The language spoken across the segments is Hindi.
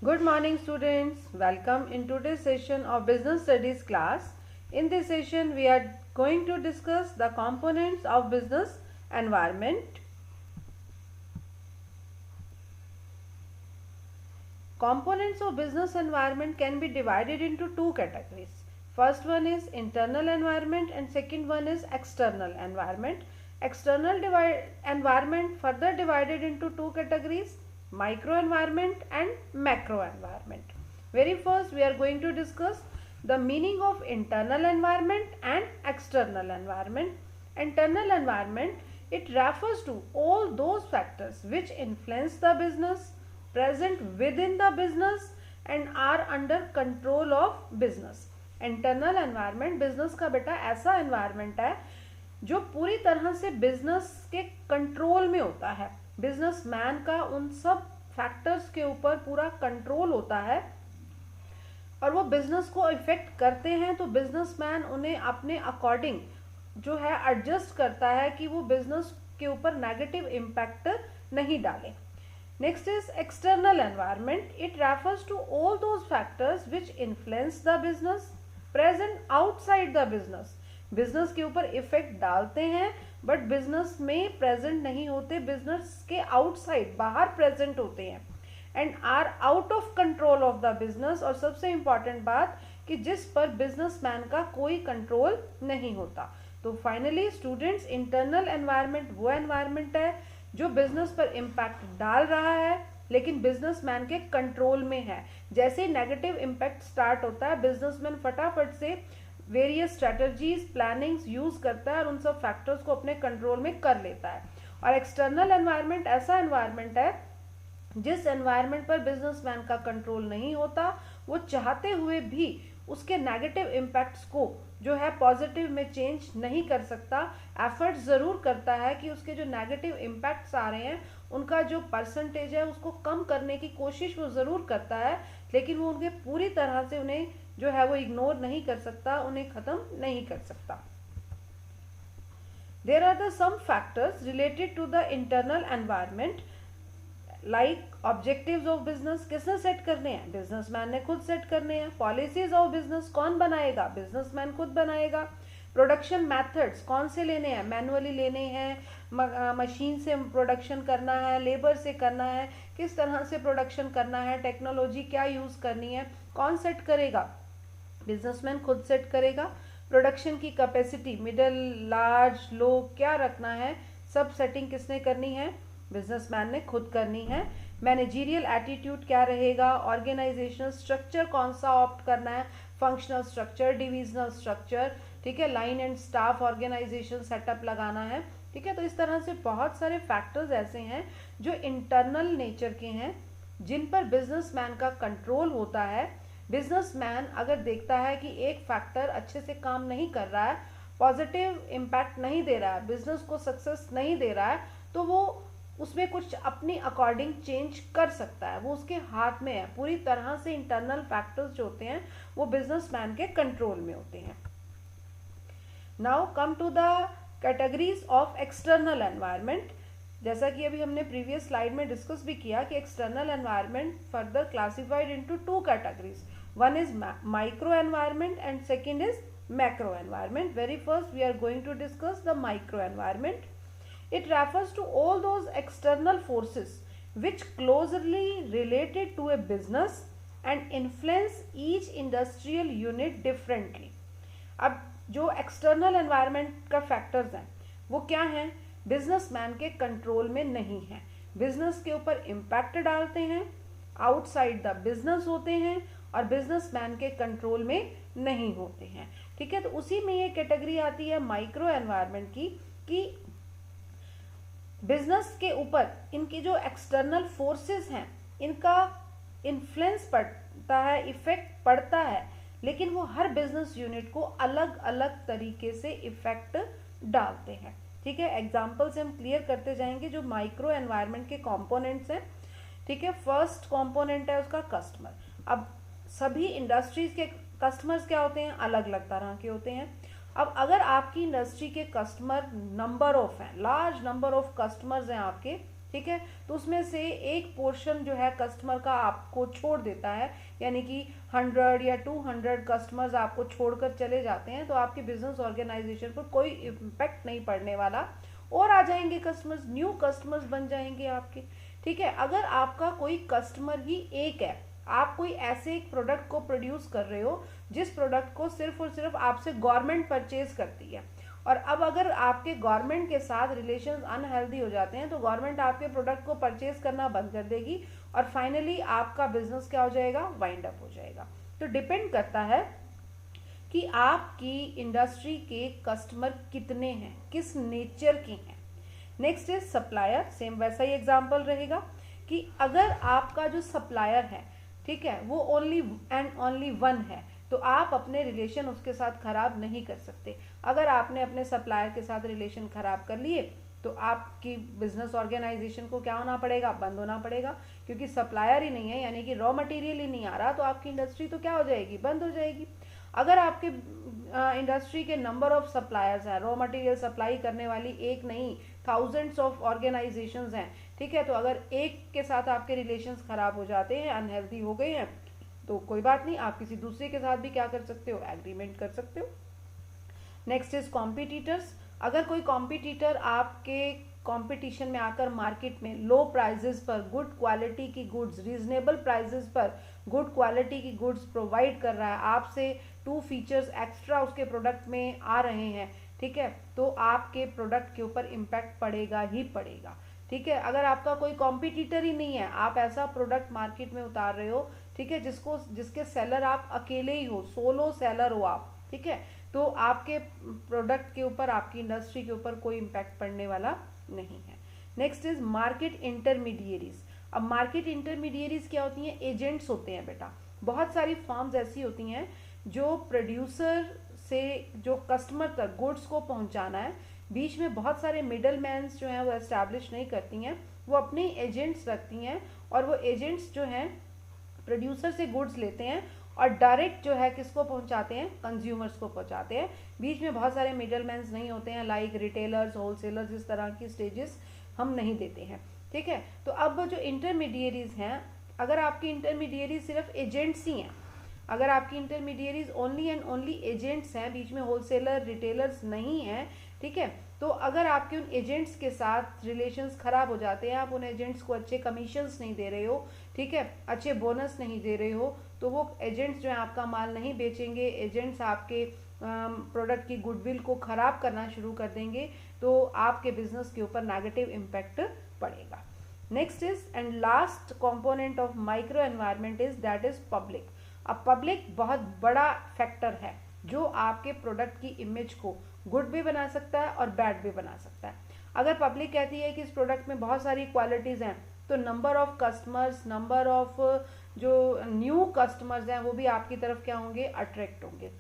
Good morning students. Welcome in today's session of Business Studies class. In this session we are going to discuss the components of business environment. Components of business environment can be divided into two categories. First one is internal environment and second one is external environment. External environment further divided into two categories, micro environment and macro environment. Very first we are going to discuss the meaning of internal environment and external environment. Internal environment, it refers to all those factors which influence the business, present within the business and are under control of business. Internal environment business का बेटा ऐसा एनवायरनमेंट है जो पूरी तरह से बिजनेस के कंट्रोल में होता है. बिजनेसमैन का उन सब फैक्टर्स के ऊपर पूरा कंट्रोल होता है और वो बिजनेस को इफेक्ट करते हैं, तो बिजनेसमैन उन्हें अपने अकॉर्डिंग जो है एडजस्ट करता है कि वो बिजनेस के ऊपर नेगेटिव इम्पैक्ट नहीं डाले. Next is external environment. It refers to all those factors which influence the business, present outside the business. Business के ऊपर इफेक्ट डालते हैं बट बिजनेस में प्रेजेंट नहीं होते, बिजनेस के आउटसाइड बाहर प्रेजेंट होते हैं and are out of control of the business. और सबसे इंपॉर्टेंट बात कि जिस पर बिजनेसमैन का कोई कंट्रोल नहीं होता. तो फाइनली स्टूडेंट्स, इंटरनल एनवायरनमेंट वो एनवायरनमेंट है जो बिजनेस पर इम्पैक्ट डाल रहा है लेकिन बिजनेसमैन के कंट्रोल में है. जैसे नेगेटिव इम्पैक्ट स्टार्ट होता है, बिजनेसमैन फटाफट से वेरियस स्ट्रेटजीज प्लानिंग्स यूज करता है और उन सब फैक्टर्स को अपने कंट्रोल में कर लेता है. और एक्सटर्नल एनवायरनमेंट ऐसा एनवायरनमेंट है जिस एनवायरनमेंट पर बिजनेसमैन का कंट्रोल नहीं होता, वो चाहते हुए भी उसके नेगेटिव इम्पैक्ट्स को जो है पॉजिटिव में चेंज नहीं कर सकता. एफर्ट ज़रूर करता है कि उसके जो नेगेटिव इम्पैक्ट्स आ रहे हैं उनका जो परसेंटेज है उसको कम करने की कोशिश वो ज़रूर करता है, लेकिन वो उनके पूरी तरह से उन्हें जो है वो इग्नोर नहीं कर सकता, उन्हें ख़त्म नहीं कर सकता. There are the some factors related to the internal environment like objectives of business. किसने सेट करने हैं? बिजनेसमैन ने खुद सेट करने हैं. पॉलिसीज ऑफ बिजनेस कौन बनाएगा? बिजनेसमैन खुद बनाएगा. प्रोडक्शन मेथड्स कौन से लेने हैं? मैनुअली लेने हैं, मशीन से प्रोडक्शन करना है, लेबर से करना है, किस तरह से प्रोडक्शन करना है, टेक्नोलॉजी क्या यूज करनी है, कौन सेट करेगा? बिजनेसमैन खुद सेट करेगा. प्रोडक्शन की कैपेसिटी मिडिल, लार्ज, लो क्या रखना है, सब सेटिंग किसने करनी है? बिजनेसमैन ने खुद करनी है. मैनेजरियल एटीट्यूड क्या रहेगा, ऑर्गेनाइजेशनल स्ट्रक्चर कौन सा ऑप्ट करना है, फंक्शनल स्ट्रक्चर, डिविजनल स्ट्रक्चर, ठीक है, line and staff organisation setup लगाना है. ठीक है, तो इस तरह से बहुत सारे फैक्टर्स ऐसे हैं जो इंटरनल नेचर के हैं जिन पर बिजनेसमैन का कंट्रोल होता है. बिजनेसमैन अगर देखता है कि एक फैक्टर अच्छे से काम नहीं कर रहा है, पॉजिटिव इम्पैक्ट नहीं दे रहा है, बिजनेस को सक्सेस नहीं दे रहा है, तो वो उसमें कुछ अपनी अकॉर्डिंग चेंज कर सकता है. वो उसके हाथ में है. पूरी तरह से इंटरनल फैक्टर्स जो होते हैं वो बिजनेसमैन के कंट्रोल में होते हैं. Now come to the categories of external environment. जैसा कि अभी हमने प्रीवियस स्लाइड में डिस्कस भी किया कि external environment further classified into two categories. One is micro environment and second is macro environment. Very first we are going to discuss the micro environment. It refers to all those external forces which closely related to a business and influence each industrial unit differently. अब जो एक्सटर्नल एनवायरनमेंट का फैक्टर्स हैं वो क्या हैं? बिजनेसमैन के कंट्रोल में नहीं है, बिजनेस के ऊपर इम्पैक्ट डालते हैं, आउटसाइड द बिजनेस होते हैं और बिजनेसमैन के कंट्रोल में नहीं होते हैं. ठीक है, तो उसी में ये कैटेगरी आती है माइक्रो एनवायरनमेंट की कि बिजनेस के ऊपर इनकी जो एक्सटर्नल फोर्सेस हैं इनका इन्फ्लुएंस पड़ता है, इफेक्ट पड़ता है, लेकिन वो हर बिजनेस यूनिट को अलग अलग तरीके से इफेक्ट डालते हैं. ठीक है, एग्जांपल से हम क्लियर करते जाएंगे जो माइक्रो एनवायरनमेंट के कंपोनेंट्स हैं. ठीक है, फर्स्ट कंपोनेंट है उसका कस्टमर. अब सभी इंडस्ट्रीज के कस्टमर्स क्या होते हैं? अलग अलग तरह के होते हैं. अब अगर आपकी इंडस्ट्री के कस्टमर नंबर ऑफ हैं, लार्ज नंबर ऑफ कस्टमर्स हैं आपके, ठीक है। तो उसमें से एक पोर्शन जो है कस्टमर का आपको छोड़ देता है, यानी कि 100 या 200 कस्टमर्स आपको छोड़कर चले जाते हैं, तो आपकी बिजनेस ऑर्गेनाइजेशन पर कोई इम्पैक्ट नहीं पड़ने वाला, और आ जाएंगे कस्टमर्स, न्यू कस्टमर्स बन जाएंगे आपके। ठीक है। अगर आपका कोई कस्टमर ही एक है, आप कोई ऐसे एक प्रोडक्ट को प्रोड्यूस कर रहे हो जिस प्रोडक्ट को सिर्फ और सिर्फ आपसे गवर्नमेंट परचेज करती है, और अब अगर आपके गवर्नमेंट के साथ रिलेशंस अनहेल्दी हो जाते हैं तो गवर्नमेंट आपके प्रोडक्ट को परचेज करना बंद कर देगी, और फाइनली आपका बिजनेस क्या हो जाएगा, वाइंड अप हो जाएगा। तो डिपेंड करता है कि आपकी इंडस्ट्री के कस्टमर कितने हैं, किस नेचर के हैं। नेक्स्ट इज सप्लायर, सेम वैसा ही एग्जाम्पल रहेगा कि अगर आपका जो सप्लायर है, ठीक है, वो ओनली एंड ओनली वन है, तो आप अपने रिलेशन उसके साथ खराब नहीं कर सकते। अगर आपने अपने सप्लायर के साथ रिलेशन खराब कर लिए तो आपकी बिजनेस ऑर्गेनाइजेशन को क्या होना पड़ेगा, बंद होना पड़ेगा, क्योंकि सप्लायर ही नहीं है, यानी कि रॉ मटेरियल ही नहीं आ रहा, तो आपकी इंडस्ट्री तो क्या हो जाएगी, बंद हो जाएगी। अगर आपके इंडस्ट्री के नंबर ऑफ सप्लायर्स हैं, रॉ मटेरियल सप्लाई करने वाली एक नहीं, थाउजेंड्स ऑफ ऑर्गेनाइजेशंस हैं, ठीक है, तो अगर एक के साथ आपके रिलेशंस खराब हो जाते हैं, अनहेल्दी हो गए हैं, तो कोई बात नहीं, आप किसी दूसरे के साथ भी क्या कर सकते हो, एग्रीमेंट कर सकते हो। Next is competitors. अगर कोई कॉम्पिटिटर आपके कंपटीशन में आकर मार्केट में लो प्राइजेस पर गुड क्वालिटी की गुड्स, रीजनेबल प्राइजेस पर गुड क्वालिटी की गुड्स प्रोवाइड कर रहा है, आपसे 2 फीचर्स एक्स्ट्रा उसके प्रोडक्ट में आ रहे हैं, ठीक है, तो आपके प्रोडक्ट के ऊपर इम्पैक्ट पड़ेगा ही पड़ेगा। ठीक है। अगर आपका कोई कॉम्पिटिटर ही नहीं है, आप ऐसा प्रोडक्ट मार्केट में उतार रहे हो, ठीक है, जिसके सेलर आप अकेले ही हो, सोलो सेलर हो आप, ठीक है, तो आपके प्रोडक्ट के ऊपर, आपकी इंडस्ट्री के ऊपर कोई इम्पैक्ट पड़ने वाला नहीं है। Next is market intermediaries. अब मार्केट इंटरमीडिएरीज क्या होती हैं, एजेंट्स होते हैं बेटा। बहुत सारी फर्म्स ऐसी होती हैं जो प्रोड्यूसर से जो कस्टमर तक गुड्स को पहुंचाना है, बीच में बहुत सारे मिडल मैन्स जो हैं वो एस्टैब्लिश नहीं करती हैं, वो अपने एजेंट्स रखती हैं, और वो एजेंट्स जो हैं प्रोड्यूसर से गुड्स लेते हैं और डायरेक्ट जो है किसको पहुंचाते हैं, कंज्यूमर्स को पहुंचाते हैं। बीच में बहुत सारे मिडल मैन्स नहीं होते हैं, लाइक रिटेलर्स, होलसेलर्स, इस तरह की स्टेजेस हम नहीं देते हैं। ठीक है। तो अब जो इंटरमीडिएरीज हैं, अगर आपकी इंटरमीडिएरीज सिर्फ एजेंट्स ही हैं, अगर आपकी इंटरमीडिएरीज ओनली एंड ओनली एजेंट्स हैं, बीच में होलसेलर रिटेलर्स नहीं हैं, ठीक है, तो अगर आपके उन एजेंट्स के साथ रिलेशंस खराब हो जाते हैं, आप उन एजेंट्स को अच्छे कमीशंस नहीं दे रहे हो, ठीक है, अच्छे बोनस नहीं दे रहे हो, तो वो एजेंट्स जो है आपका माल नहीं बेचेंगे, एजेंट्स आपके प्रोडक्ट की गुडविल को खराब करना शुरू कर देंगे, तो आपके बिजनेस के ऊपर नेगेटिव इम्पैक्ट पड़ेगा। Next is and last component of micro environment is that is public. अब पब्लिक बहुत बड़ा फैक्टर है जो आपके प्रोडक्ट की इमेज को गुड भी बना सकता है और बैड भी बना सकता है। अगर पब्लिक कहती है कि इस प्रोडक्ट में बहुत सारी क्वालिटीज़ हैं, तो number of customers, number of जो न्यू कस्टमर्स हैं वो भी आपकी तरफ क्या होंगे, अट्रैक्ट होंगे।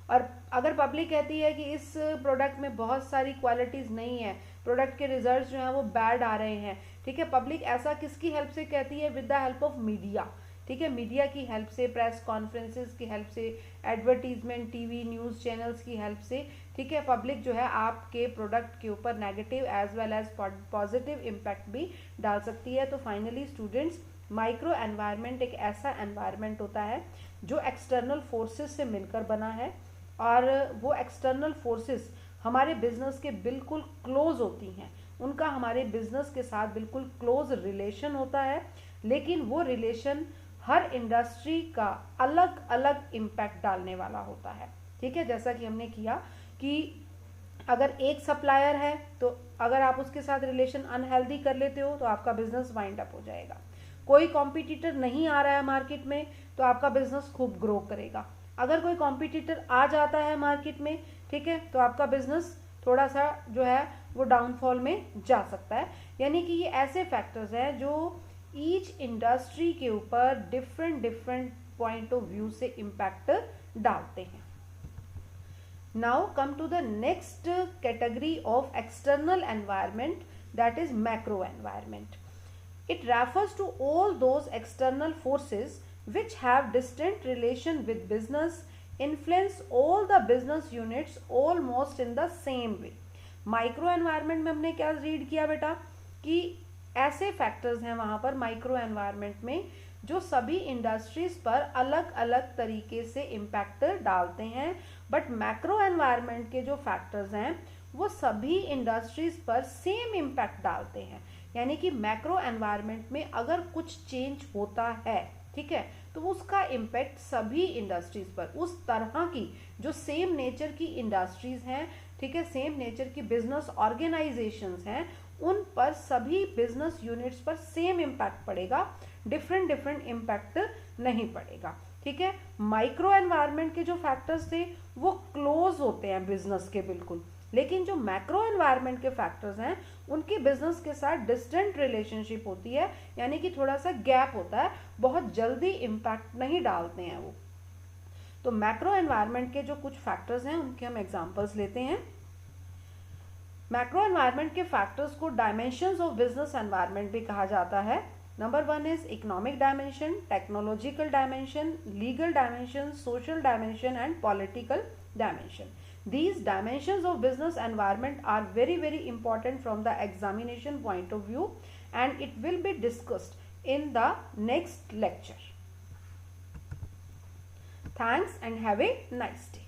और अगर पब्लिक कहती है कि इस प्रोडक्ट में बहुत सारी क्वालिटीज़ नहीं है, प्रोडक्ट के रिजल्ट्स जो हैं वो बैड आ रहे हैं, ठीक है, पब्लिक ऐसा किसकी हेल्प से कहती है, with the help of media. ठीक है, मीडिया की हेल्प से, प्रेस कॉन्फ्रेंसेस की हेल्प से, एडवर्टीजमेंट, टीवी न्यूज़ चैनल्स की हेल्प से, ठीक है, पब्लिक जो है आपके प्रोडक्ट के ऊपर negative as well as positive impact भी डाल सकती है। तो फाइनली स्टूडेंट्स, माइक्रो एनवायरनमेंट एक ऐसा एनवायरनमेंट होता है जो एक्सटर्नल फोर्सेस से मिलकर बना है, और वो एक्सटर्नल फोर्सेस हमारे बिजनेस के बिल्कुल क्लोज होती हैं, उनका हमारे बिजनेस के साथ बिल्कुल क्लोज रिलेशन होता है, लेकिन वो रिलेशन हर इंडस्ट्री का अलग अलग इम्पैक्ट डालने वाला होता है। ठीक है, जैसा कि हमने किया कि अगर एक सप्लायर है तो अगर आप उसके साथ रिलेशन अनहेल्दी कर लेते हो तो आपका बिजनेस वाइंड अप हो जाएगा। कोई कॉम्पिटिटर नहीं आ रहा है मार्केट में तो आपका बिजनेस खूब ग्रो करेगा। अगर कोई कॉम्पिटिटर आ जाता है मार्केट में, ठीक है, तो आपका बिजनेस थोड़ा सा जो है वो डाउनफॉल में जा सकता है। यानी कि ये ऐसे फैक्टर्स हैं जो ईच इंडस्ट्री के ऊपर डिफरेंट पॉइंट ऑफ व्यू से इम्पैक्ट डालते हैं। Now come to the next category of external environment, that is macro environment. It refers to all those external forces which have distant relation with business, influence all the business units almost in the same way. Micro environment में हमने क्या रीड किया बेटा कि ऐसे फैक्टर्स हैं वहाँ पर माइक्रो एनवायरनमेंट में जो सभी इंडस्ट्रीज पर अलग अलग तरीके से इम्पैक्ट डालते हैं, बट मैक्रो एनवायरनमेंट के जो फैक्टर्स हैं वो सभी इंडस्ट्रीज पर सेम इम्पैक्ट डालते हैं। यानी कि मैक्रो एनवायरनमेंट में अगर कुछ चेंज होता है, ठीक है, तो उसका इम्पैक्ट सभी इंडस्ट्रीज पर, उस तरह की जो सेम नेचर की इंडस्ट्रीज हैं, ठीक है, सेम नेचर की बिजनेस ऑर्गेनाइजेशंस हैं, उन पर सभी बिजनेस यूनिट्स पर सेम इम्पैक्ट पड़ेगा, डिफरेंट डिफरेंट इम्पैक्ट नहीं पड़ेगा। ठीक है, माइक्रो एनवायरनमेंट के जो फैक्टर्स थे वो क्लोज होते हैं बिजनेस के बिल्कुल, लेकिन जो मैक्रो एनवायरनमेंट के फैक्टर्स हैं उनकी बिजनेस के साथ डिस्टेंट रिलेशनशिप होती है, यानी कि थोड़ा सा गैप होता है, बहुत जल्दी इम्पैक्ट नहीं डालते हैं वो। तो मैक्रो एनवायरनमेंट के जो कुछ फैक्टर्स हैं उनके हम एग्जांपल्स लेते हैं। मैक्रो एनवायरनमेंट के फैक्टर्स को डायमेंशंस ऑफ बिजनेस एनवायरनमेंट भी कहा जाता है। Number 1 is economic dimension, technological dimension, legal dimension, social dimension and political dimension. These dimensions of business environment are very important from the examination point of view, and it will be discussed in the next lecture. Thanks and have a nice day.